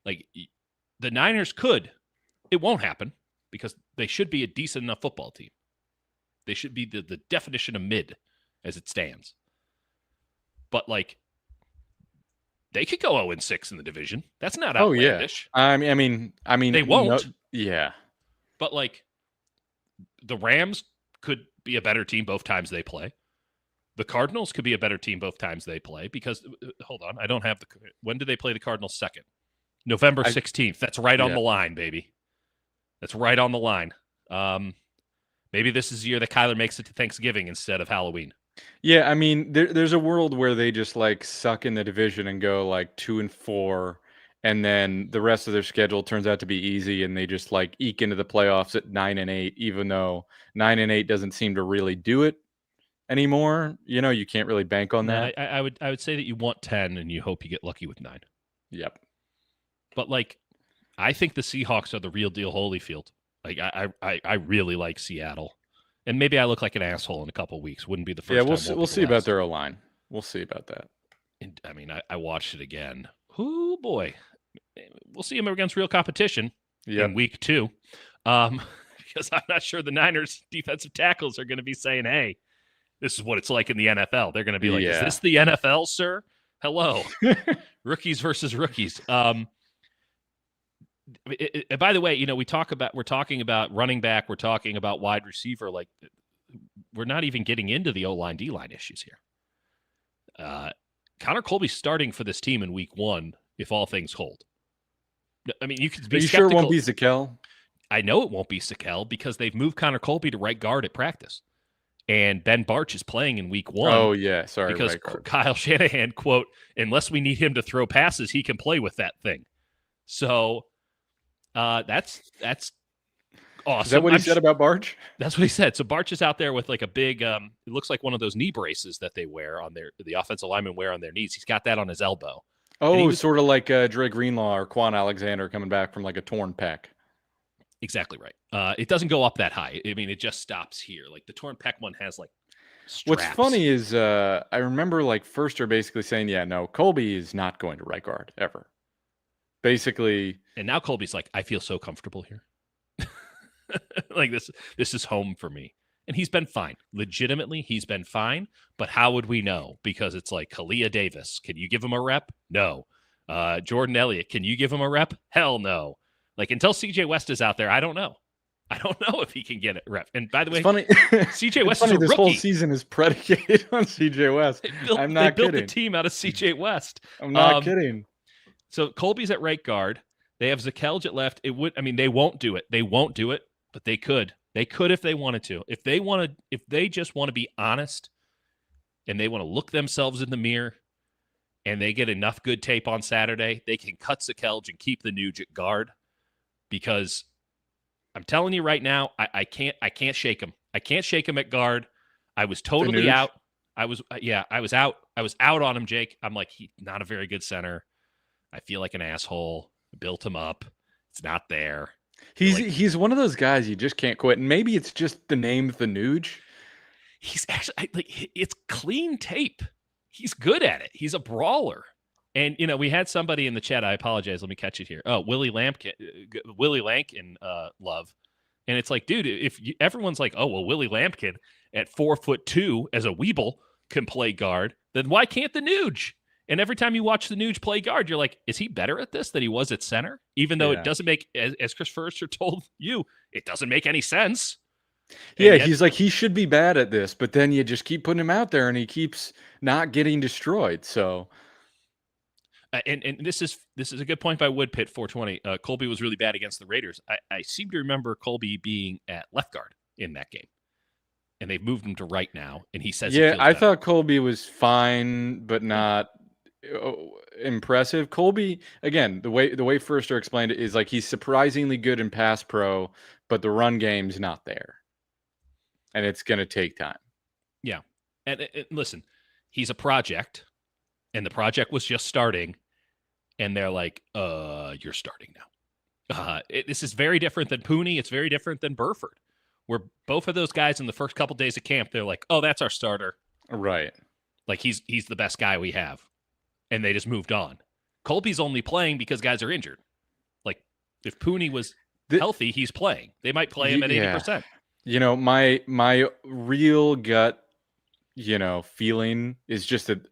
Like, the Niners could. It won't happen because they should be a decent enough football team. They should be the definition of mid as it stands. But, like, they could go 0-6 in the division. That's not outlandish. Oh, yeah. I mean, they won't. Yeah. But, like, the Rams could be a better team both times they play. The Cardinals could be a better team both times they play because, hold on, I don't have when do they play the Cardinals second? November 16th. That's right on the line, baby. That's right on the line. Maybe this is the year that Kyler makes it to Thanksgiving instead of Halloween. Yeah, I mean, there's a world where they just like suck in the division and go like 2-4, and then the rest of their schedule turns out to be easy, and they just like eke into the playoffs at 9-8, even though 9-8 doesn't seem to really do it anymore. You can't really bank on that. I would say that you want 10 and you hope you get lucky with 9. Yep. But like, I think the Seahawks are the real deal Holyfield. Like, I really like Seattle. And maybe I look like an asshole in a couple of weeks. Wouldn't be the first time. Yeah, we'll see about their O-line. We'll see about that. And, I mean, I watched it again. Oh, boy. We'll see him against real competition in week 2. Because I'm not sure the Niners defensive tackles are going to be saying, hey, this is what it's like in the NFL. They're going to be like, is this the NFL, sir? Hello. Rookies versus rookies. By the way, we're talking about running back. We're talking about wide receiver. Like, we're not even getting into the O-line, D-line issues here. Connor Colby's starting for this team in week 1 if all things hold. I mean, you could be skeptical. Sure it won't be Zakelj? I know it won't be Zakelj because they've moved Connor Colby to right guard at practice. And Ben Barch is playing in week 1. Oh, yeah. Sorry. Because Kyle Shanahan, quote, unless we need him to throw passes, he can play with that thing. So that's awesome. Is that what he said about Barch? That's what he said. So Barch is out there with like a big, it looks like one of those knee braces that they wear on the offensive linemen wear on their knees. He's got that on his elbow. Oh, sort of like Dre Greenlaw or Quan Alexander coming back from like a torn pec. Exactly right. It doesn't go up that high. I mean, it just stops here. Like the torn pec one has like straps. What's funny is I remember like Firster basically saying, yeah, no, Colby is not going to right guard ever. Basically. And now Colby's like, I feel so comfortable here. Like this is home for me. And he's been fine. Legitimately, he's been fine. But how would we know? Because it's like Kalia Davis. Can you give him a rep? No. Jordan Elliott. Can you give him a rep? Hell no. Like, until CJ West is out there, I don't know. I don't know if he can get a rep. And by the way, funny. CJ West is a rookie. This whole season is predicated on CJ West. I'm not kidding. They built the team out of CJ West. I'm not kidding. So Colby's at right guard. They have Zakelj at left. They won't do it. They won't do it, but they could. They could if they wanted to. If they just want to be honest and they want to look themselves in the mirror and they get enough good tape on Saturday, they can cut Zakelj and keep the Nuge at guard. Because I'm telling you right now, I can't shake him. I can't shake him at guard. I was totally out. I was out. I was out on him, Jake. I'm like, he's not a very good center. I feel like an asshole. I built him up. It's not there. He's one of those guys you just can't quit. And maybe it's just the name the Nuge. He's actually it's clean tape. He's good at it. He's a brawler. And we had somebody in the chat. I apologize. Let me catch it here. Oh, Willie Lampkin, love. And it's like, dude, if everyone's like, oh well, Willie Lampkin at 4'2" as a Weeble can play guard, then why can't the Nuge? And every time you watch the Nuge play guard, you're like, is he better at this than he was at center? Even though it doesn't make, as Chris Forrester told you, it doesn't make any sense. Yeah, yet, he's like, he should be bad at this, but then you just keep putting him out there and he keeps not getting destroyed. So and this is a good point by Woodpit 420. Colby was really bad against the Raiders. I seem to remember Colby being at left guard in that game, and they've moved him to right now. And he says, yeah, I thought Colby was fine, but not impressive. Colby, again, the way Forrester explained it is like he's surprisingly good in pass pro, but the run game's not there, and it's going to take time. Yeah, and listen, he's a project, and the project was just starting. And they're like, you're starting now. This is very different than Pooney. It's very different than Burford, where both of those guys in the first couple days of camp, they're like, oh, that's our starter. Right. Like, he's the best guy we have. And they just moved on. Colby's only playing because guys are injured. Like, if Pooney was healthy, he's playing. They might play him at 80%. My real gut, feeling is just that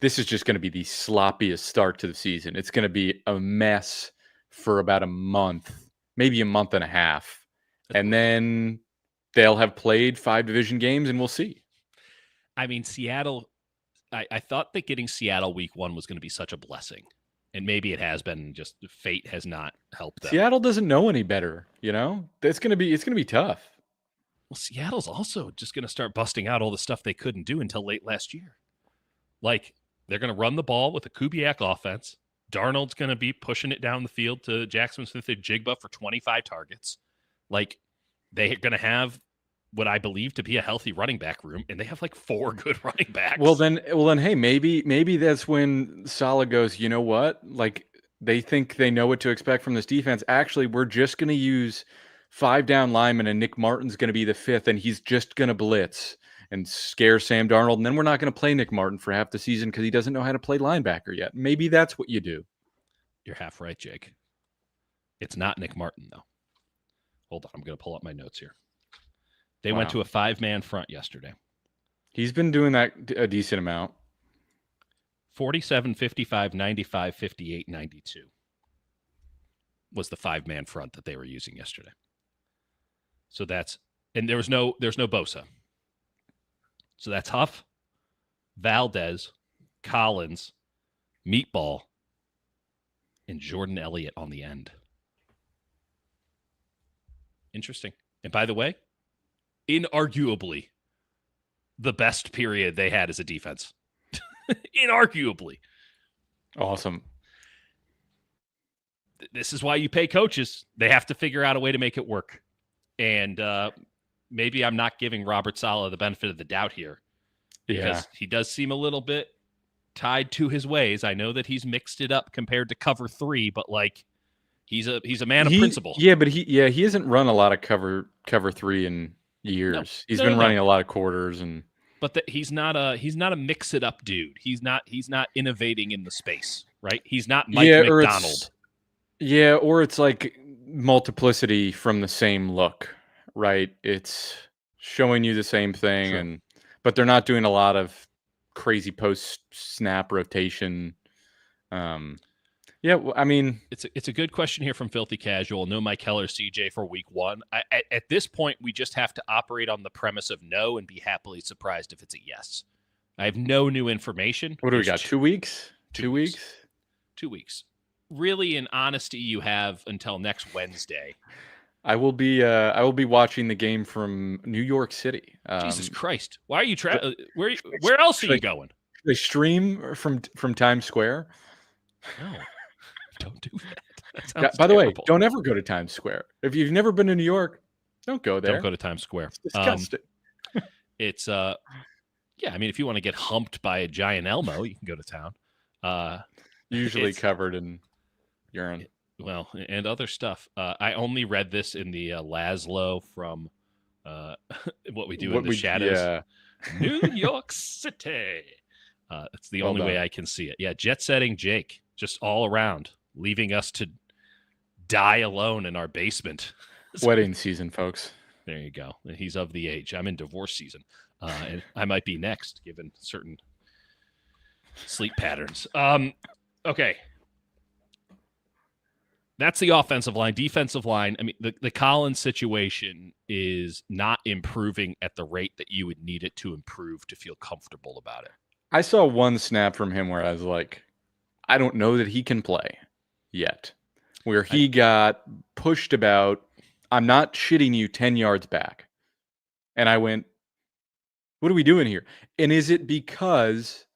this is just going to be the sloppiest start to the season. It's going to be a mess for about a month, maybe a month and a half. And then they'll have played 5 division games and we'll see. I mean, Seattle, I thought that getting Seattle week 1 was going to be such a blessing. And maybe it has been, just fate has not helped them. Seattle doesn't know any better, It's going to be tough. Well, Seattle's also just going to start busting out all the stuff they couldn't do until late last year. Like, they're going to run the ball with a Kubiak offense. Darnold's going to be pushing it down the field to Jackson Smith-Njigba for 25 targets. Like, they're going to have what I believe to be a healthy running back room, and they have like 4 good running backs. Well then, hey, maybe that's when Saleh goes, you know what? Like, they think they know what to expect from this defense. Actually, we're just going to use 5 down linemen, and Nick Martin's going to be the 5th, and he's just going to blitz and scare Sam Darnold, and then we're not going to play Nick Martin for half the season because he doesn't know how to play linebacker yet. Maybe that's what you do. You're half right, Jake. It's not Nick Martin, though. Hold on, I'm going to pull up my notes here. They went to a 5-man front yesterday. He's been doing that a decent amount. 47, 55, 95, 58, 92 was the 5-man front that they were using yesterday. So that's, and there's no Bosa. So that's Huff, Valdez, Collins, Meatball, and Jordan Elliott on the end. Interesting. And by the way, inarguably the best period they had as a defense. Inarguably. Awesome. This is why you pay coaches. They have to figure out a way to make it work. And maybe I'm not giving Robert Saleh the benefit of the doubt here, because he does seem a little bit tied to his ways. I know that he's mixed it up compared to cover 3, but like he's a man of principle. Yeah, but he hasn't run a lot of cover 3 in years. No, he's been running a lot of quarters, and he's not a mix it up dude. He's not innovating in the space, right? He's not Mike McDonald. Or it's like multiplicity from the same look, right? It's showing you the same thing, but they're not doing a lot of crazy post snap rotation. I mean, it's a good question here from Filthy Casual. No Mike Heller, CJ for week 1. At this point, we just have to operate on the premise of no and be happily surprised if it's a yes. I have no new information. What do we got? 2 weeks? 2 weeks? 2 weeks. Really, in honesty, you have until next Wednesday. I will be watching the game from New York City. Jesus Christ! Why are you where else are you going? They stream from Times Square. No, don't do that. By the way, don't ever go to Times Square. If you've never been to New York, don't go there. Don't go to Times Square. It's disgusting. It's I mean, if you want to get humped by a giant Elmo, you can go to town. Usually covered in urine. Well, and other stuff. I only read this in the Laszlo from What We Do in the Shadows. Yeah. New York City. That's the Well only way done. I can see it. Yeah, jet setting Jake, just all around, leaving us to die alone in our basement. Wedding season, folks. There you go. He's of the age. I'm in divorce season, and I might be next, given certain sleep patterns. Okay. That's the offensive line. Defensive line, I mean, the Collins situation is not improving at the rate that you would need it to improve to feel comfortable about it. I saw one snap from him where I was like, I don't know that he can play yet. Where he got pushed about, I'm not shitting you, 10 yards back. And I went, what are we doing here? And is it because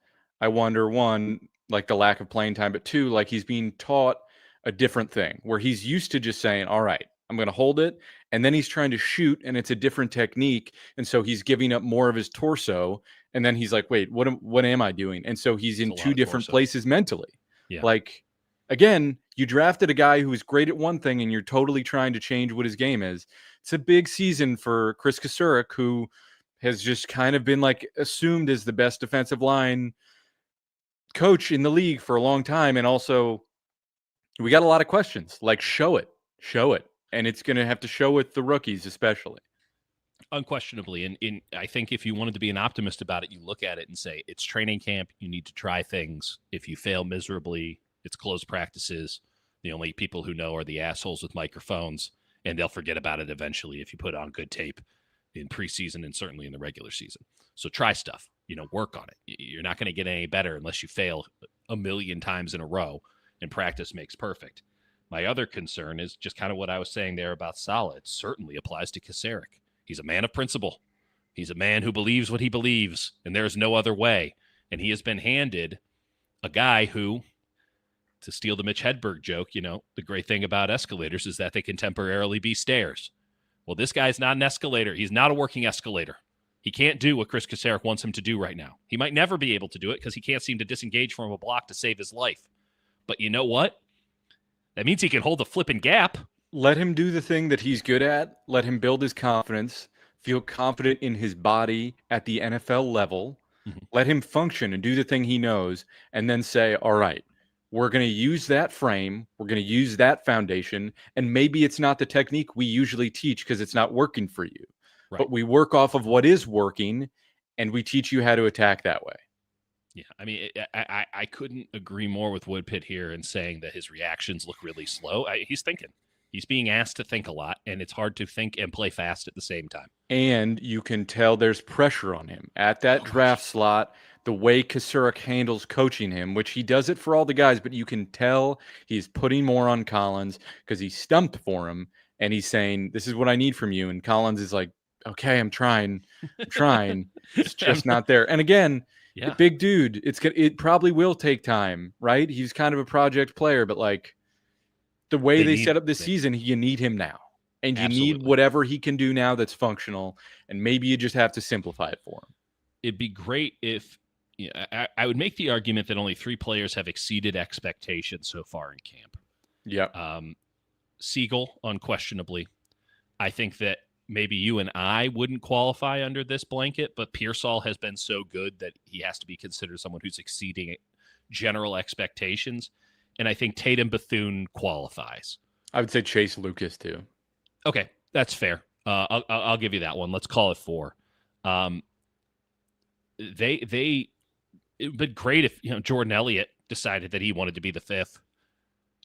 I wonder, one, like the lack of playing time, but two, like he's being taught a different thing where he's used to just saying, all right, I'm going to hold it. And then he's trying to shoot and it's a different technique. And so he's giving up more of his torso. And then he's like, wait, what am I doing? And so he's in two different places mentally. Yeah. Like, again, you drafted a guy who is great at one thing and you're totally trying to change what his game is. It's a big season for Chris Kasurek, who has just kind of been like assumed as the best defensive line coach in the league for a long time. And also, we got a lot of questions. Like, show it. And it's going to have to show with the rookies, especially. Unquestionably. And I think if you wanted to be an optimist about it, you look at it and say, it's training camp. You need to try things. If you fail miserably, it's closed practices. The only people who know are the assholes with microphones, and they'll forget about it eventually if you put on good tape in preseason and certainly in the regular season. So try stuff, work on it. You're not going to get any better unless you fail a million times in a row, and practice makes perfect. My other concern is just kind of what I was saying there about Saleh. It certainly applies to Kasurek. He's a man of principle. He's a man who believes what he believes, and there's no other way. And he has been handed a guy who, to steal the Mitch Hedberg joke, the great thing about escalators is that they can temporarily be stairs. Well, this guy's not an escalator. He's not a working escalator. He can't do what Chris Kasurek wants him to do right now. He might never be able to do it because he can't seem to disengage from a block to save his life. But you know what? That means he can hold a flipping gap. Let him do the thing that he's good at. Let him build his confidence, feel confident in his body at the NFL level. Mm-hmm. Let him function and do the thing he knows, and then say, all right, we're going to use that frame. We're going to use that foundation. And maybe it's not the technique we usually teach because it's not working for you. Right. But we work off of what is working, and we teach you how to attack that way. Yeah, I mean, I couldn't agree more with Woodpit here in saying that his reactions look really slow. He's thinking. He's being asked to think a lot, and it's hard to think and play fast at the same time. And you can tell there's pressure on him at that draft slot. The way Kasurek handles coaching him, which he does it for all the guys, but you can tell he's putting more on Collins because he stumped for him, and he's saying, this is what I need from you. And Collins is like, okay, I'm trying. It's just not there. And again, the big dude, it probably will take time, right? He's kind of a project player, but like the way they set up this season, you need him now. And you need whatever he can do now that's functional, and maybe you just have to simplify it for him. It'd be great if I would make the argument that only 3 players have exceeded expectations so far in camp. Yeah. Siegel, unquestionably. I think that maybe you and I wouldn't qualify under this blanket, but Pearsall has been so good that he has to be considered someone who's exceeding general expectations. And I think Tatum Bethune qualifies. I would say Chase Lucas too. Okay, that's fair. I'll give you that one. Let's call it 4. It'd be great if Jordan Elliott decided that he wanted to be the 5th.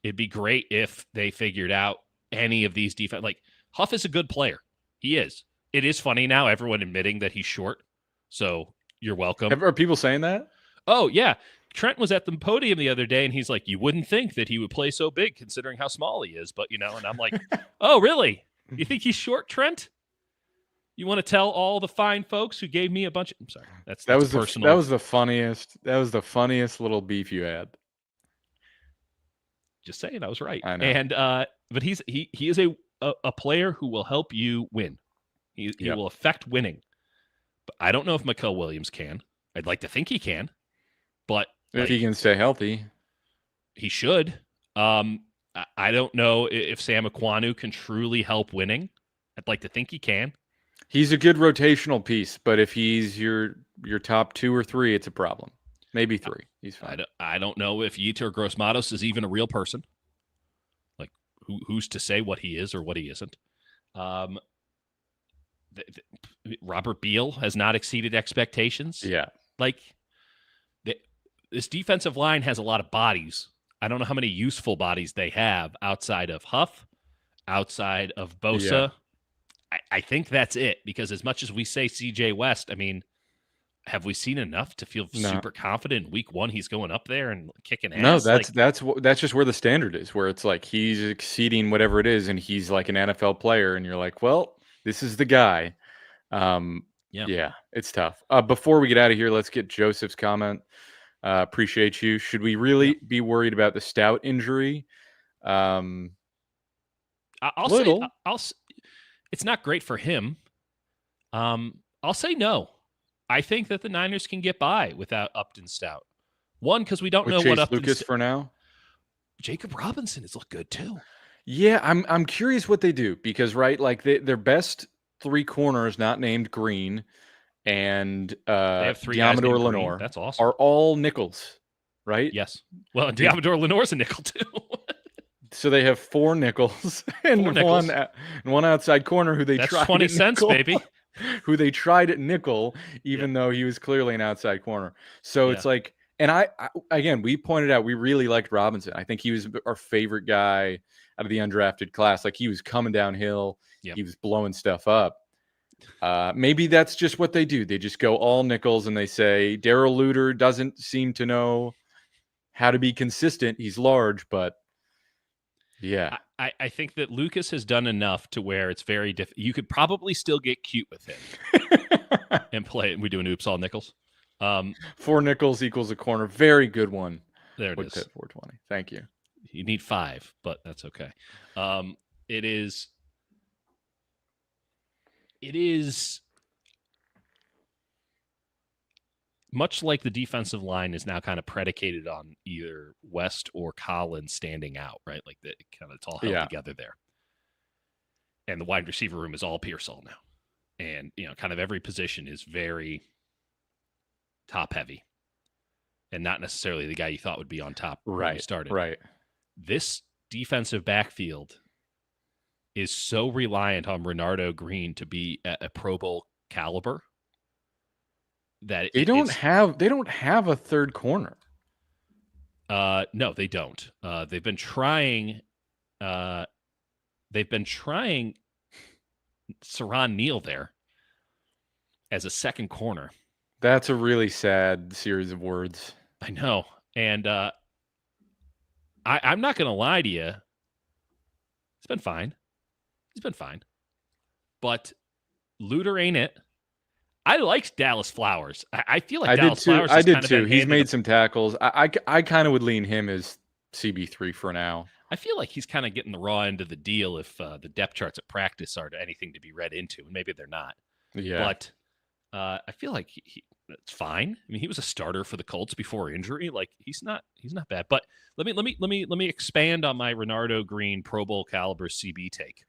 It'd be great if they figured out any of these defense. Like Huff is a good player. He is. It is funny now, everyone admitting that he's short. So you're welcome. Are people saying that? Oh yeah. Trent was at the podium the other day, and he's like, you wouldn't think that he would play so big considering how small he is. But, and I'm like, oh, really? You think he's short, Trent? You want to tell all the fine folks who gave me a bunch of... I'm sorry. That's personal. That was the funniest little beef you had. Just saying, I was right. I know. And, but he is a player who will help you win. He will affect winning. But I don't know if Mikael Williams can. I'd like to think he can. But if he can stay healthy, he should. I don't know if Sam Ekwonu can truly help winning. I'd like to think he can. He's a good rotational piece, but if he's your top 2 or 3, it's a problem. maybe 3. He's fine. I don't know if Yetur Gross-Matos is even a real person. Like, who's to say what he is or what he isn't? Robert Beal has not exceeded expectations. Yeah. Like, this defensive line has a lot of bodies. I don't know how many useful bodies they have outside of Huff, outside of Bosa. Yeah. I think that's it, because as much as we say CJ West, I mean, have we seen enough to feel super confident in week 1 he's going up there and kicking ass? No, that's just where the standard is, where it's like he's exceeding whatever it is, and he's like an NFL player, and you're like, well, this is the guy. Yeah, it's tough. Before we get out of here, let's get Joseph's comment. Appreciate you. Should we really be worried about the Stout injury? I'll say it's not great for him. I'll say no. I think that the Niners can get by without Upton Stout. One, because we don't know Chase what Upton Lucas for now. Jacob Robinson has looked good too. Yeah, I'm curious what they do, because like their best 3 corners, not named Green, and they have 3 Diamador Lenore. That's awesome. Are all nickels, right? Yes. Well, Diamador Lenore's a nickel too. So they have 4 nickels and 4 nickels. one outside corner who they tried. 20 cents, baby. Who they tried at nickel, even though he was clearly an outside corner. So it's like, and I again, we pointed out we really liked Robinson. I think he was our favorite guy out of the undrafted class. Like, he was coming downhill. He was blowing stuff up. Maybe that's just what they do. They just go all nickels, and they say Darrell Luter doesn't seem to know how to be consistent. He's large, but yeah. I think that Lucas has done enough to where it's very difficult. You could probably still get cute with him and play it. We do an oops all nickels. 4 nickels equals a corner. Very good one. There it is. 420. Thank you. You need 5, but that's okay. It is much like the defensive line is now kind of predicated on either West or Collins standing out, right? Like, it's all held together there. And the wide receiver room is all Pearsall now. And, kind of every position is very top heavy and not necessarily the guy you thought would be on top when you started. Right. This defensive backfield is so reliant on Renardo Green to be at a Pro Bowl caliber that they don't have a third corner. No, they don't. They've been trying Saran Neal there as a second corner. That's a really sad series of words. I know. And I'm not going to lie to you. It's been fine. But Luter ain't it. I liked Dallas Flowers. I feel like Dallas Flowers. I did too. He's made some tackles. I kind of would lean him as CB3 for now. I feel like he's kind of getting the raw end of the deal if the depth charts at practice are anything to be read into, and maybe they're not. Yeah. But I feel like it's fine. I mean, he was a starter for the Colts before injury. Like, he's not bad. But let me expand on my Renardo Green Pro Bowl caliber CB take.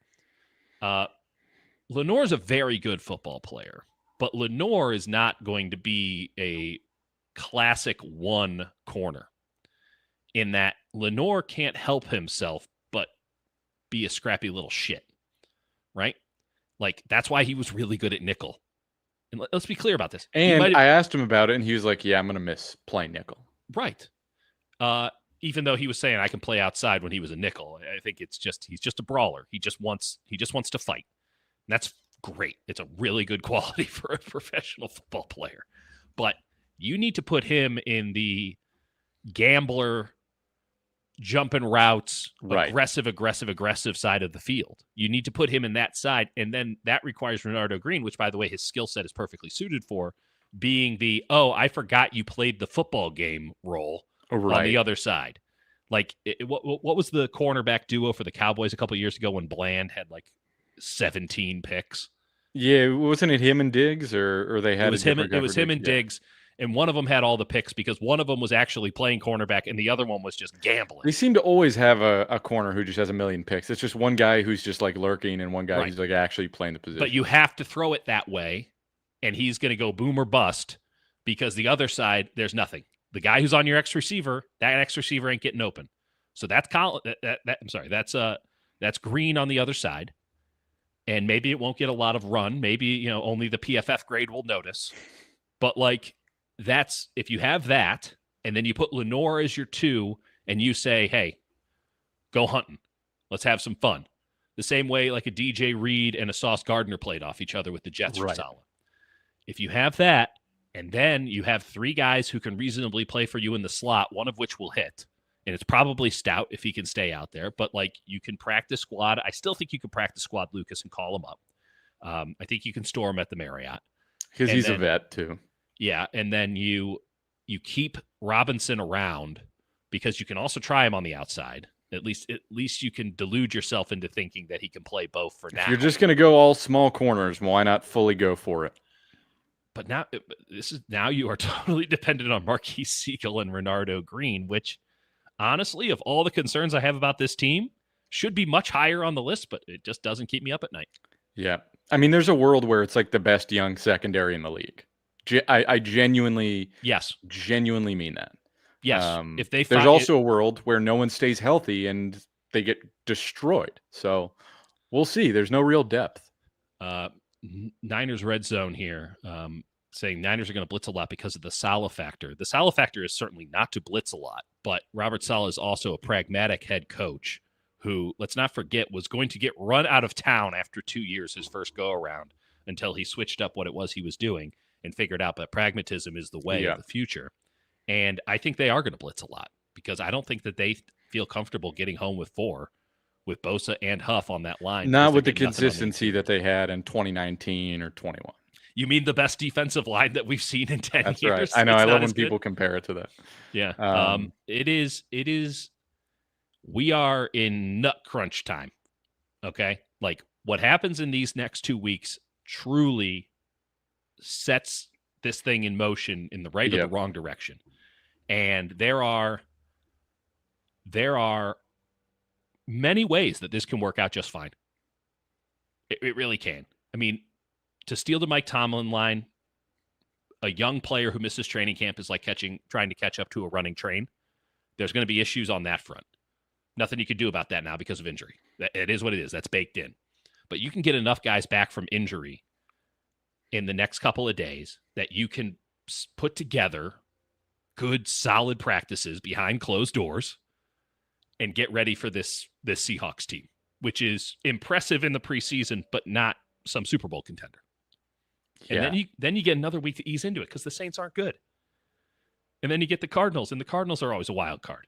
Lenore's a very good football player. But Lenore is not going to be a classic 1 corner, in that Lenore can't help himself but be a scrappy little shit, right? Like, that's why he was really good at nickel. And let's be clear about this. And I asked him about it, and he was like, yeah, I'm going to miss playing nickel. Right. Even though he was saying I can play outside when he was a nickel. I think he's just a brawler. He just wants to fight. And that's great. It's a really good quality for a professional football player. But you need to put him in the gambler, jumping routes, aggressive side of the field. You need to put him in that side, and then that requires Renardo Green, which, by the way, his skill set is perfectly suited for, being the, I forgot you played the football game role on the other side. Like, what was the cornerback duo for the Cowboys a couple of years ago when Bland had like 17 picks? Yeah, wasn't it him and Diggs, or they had it was him and Diggs, and one of them had all the picks because one of them was actually playing cornerback and the other one was just gambling. They seem to always have a corner who just has a million picks. It's just one guy who's just like lurking and one guy who's like actually playing the position. But you have to throw it that way, and he's going to go boom or bust because the other side, there's nothing. the guy who's on your X receiver, that X receiver ain't getting open. So that's that's Green on the other side. And maybe it won't get a lot of run. Maybe, only the PFF grade will notice. But that's, if you have that, and then you put Lenore as your 2, and you say, hey, go hunting. Let's have some fun. The same way like a DJ Reed and a Sauce Gardner played off each other with the Jets for Saleh. If you have that, and then you have 3 guys who can reasonably play for you in the slot, one of which will hit, and it's probably Stout if he can stay out there, but you can practice squad. I still think you can practice squad Lucas and call him up. I think you can store him at the Marriott. Because he's a vet too. Yeah, and then you keep Robinson around because you can also try him on the outside. At least you can delude yourself into thinking that he can play both for now. If you're just going to go all small corners, why not fully go for it? But now you are totally dependent on Marquise Siegel and Renardo Green, which honestly, of all the concerns I have about this team, should be much higher on the list, but it just doesn't keep me up at night. Yeah. I mean, there's a world where it's like the best young secondary in the league. I genuinely mean that. Yes. There's also a world where no one stays healthy and they get destroyed. So we'll see. There's no real depth. Niners red zone here, saying Niners are going to blitz a lot because of the Saleh factor. The Saleh factor is certainly not to blitz a lot, but Robert Saleh is also a pragmatic head coach who, let's not forget, was going to get run out of town after 2 years, his first go-around, until he switched up what it was he was doing and figured out that pragmatism is the way of the future. And I think they are going to blitz a lot because I don't think that they feel comfortable getting home with 4 with Bosa and Huff on that line. Not with the consistency that they had in 2019 or 21. You mean the best defensive line that we've seen in 10 That's years? Right. I know. I love when people compare it to that. Yeah. It is. We are in nut crunch time. Okay. What happens in these next 2 weeks truly sets this thing in motion in the right or the wrong direction. And there are many ways that this can work out just fine. It really can. I mean, to steal the Mike Tomlin line, a young player who misses training camp is like trying to catch up to a running train. There's going to be issues on that front. Nothing you can do about that now because of injury. It is what it is. That's baked in. But you can get enough guys back from injury in the next couple of days that you can put together good, solid practices behind closed doors and get ready for this Seahawks team, which is impressive in the preseason, but not some Super Bowl contender. Yeah. And then you get another week to ease into it because the Saints aren't good. And then you get the Cardinals, and the Cardinals are always a wild card.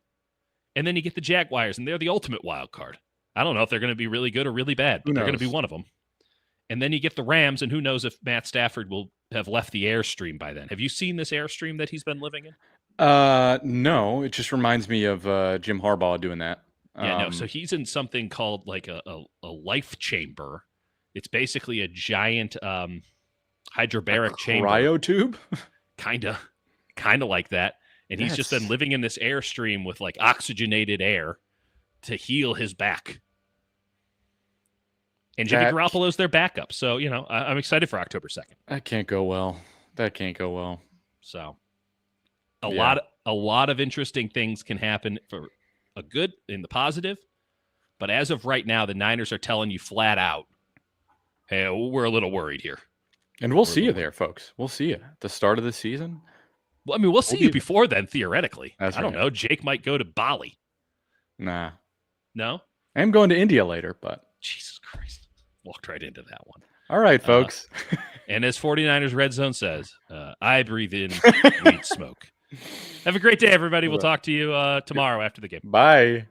And then you get the Jaguars, and they're the ultimate wild card. I don't know if they're going to be really good or really bad, but they're going to be one of them. And then you get the Rams, and who knows if Matt Stafford will have left the Airstream by then. Have you seen this Airstream that he's been living in? No, it just reminds me of Jim Harbaugh doing that. Yeah, no. So he's in something called like a life chamber. It's basically a giant hydrobaric chamber. Cryotube? Kind of like that. And he's just been living in this Airstream with like oxygenated air to heal his back. And Jimmy Garoppolo's their backup. So, I'm excited for October 2nd. That can't go well. So a lot of interesting things can happen for a good in the positive. But as of right now, the Niners are telling you flat out, hey, we're a little worried here. And we'll see you there, folks. We'll see you at the start of the season. Well, I mean, we'll see you before then, theoretically. I don't know. Jake might go to Bali. Nah. No? I am going to India later, but... Jesus Christ. Walked right into that one. All right, folks. And as 49ers Red Zone says, I breathe in weed smoke. Have a great day, everybody. We'll talk to you tomorrow after the game. Bye.